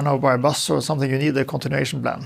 know, by bus or something, you need a continuation plan.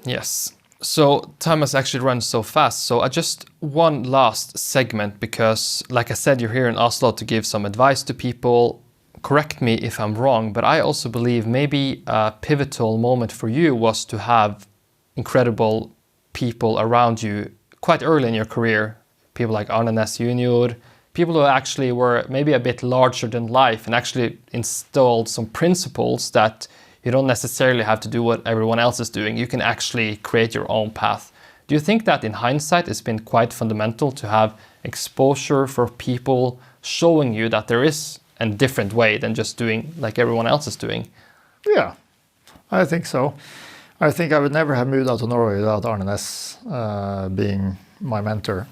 Yes. So time has actually run so fast. So I just one last segment, because like I said, you're here in Oslo to give some advice to people. Correct me if I'm wrong, but I also believe maybe a pivotal moment for you was to have incredible people around you quite early in your career. People like Arne Næss Jr, people who actually were maybe a bit larger than life and actually installed some principles that you don't necessarily have to do what everyone else is doing. You can actually create your own path. Do you think that in hindsight it's been quite fundamental to have exposure for people showing you that there is a different way than just doing like everyone else is doing? Yeah, I think so. I think I would never have moved out to Norway without Arne Næss being my mentor.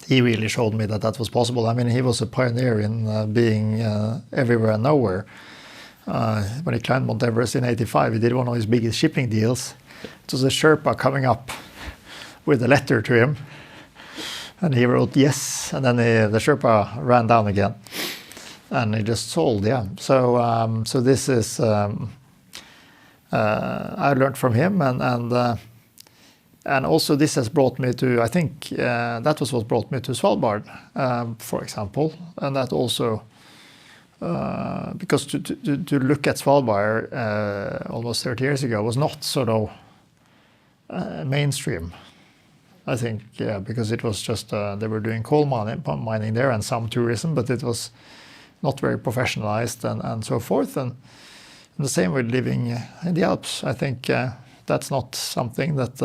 He really showed me that that was possible. I mean, he was a pioneer in being everywhere and nowhere. When he climbed Mount Everest in '85, he did one of his biggest shipping deals. It was a Sherpa coming up with a letter to him, and he wrote yes, and then the Sherpa ran down again, and he just sold. Yeah. So this is I learned from him, and also this has brought me to, I think that was what brought me to Svalbard, for example. And that also, because to look at Svalbard almost 30 years ago was not sort of mainstream, I think, yeah, because it was just, they were doing coal mining there and some tourism, but it was not very professionalized and so forth. And the same with living in the Alps. I think that's not something that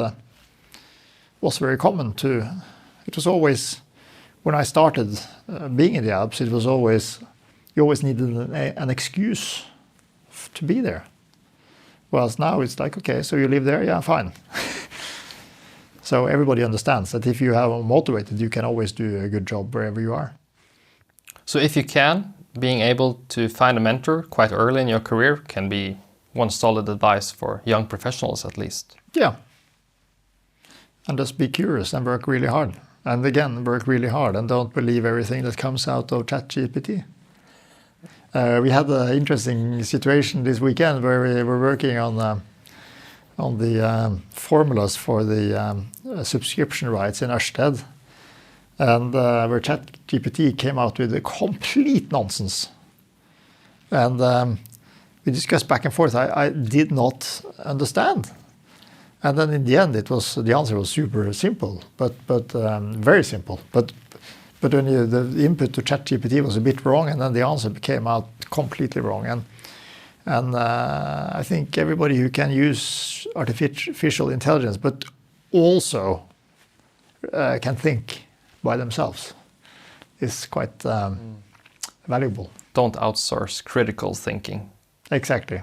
was very common to. It was always, when I started being in the Alps, it was always, you always needed an excuse to be there. Whereas now it's like, okay, so you live there, yeah, fine. So everybody understands that if you are motivated, you can always do a good job wherever you are. So if you can, being able to find a mentor quite early in your career can be one solid advice for young professionals at least. Yeah. And just be curious and work really hard. And again, work really hard and don't believe everything that comes out of ChatGPT. We had an interesting situation this weekend where we were working on the formulas for the subscription rights in Ørsted. And where ChatGPT came out with a complete nonsense. And we discussed back and forth. I did not understand. And then in the end, the answer was super simple, but very simple. But when the input to ChatGPT was a bit wrong, and then the answer came out completely wrong. And I think everybody who can use artificial intelligence, but also can think by themselves, is quite valuable. Don't outsource critical thinking. Exactly.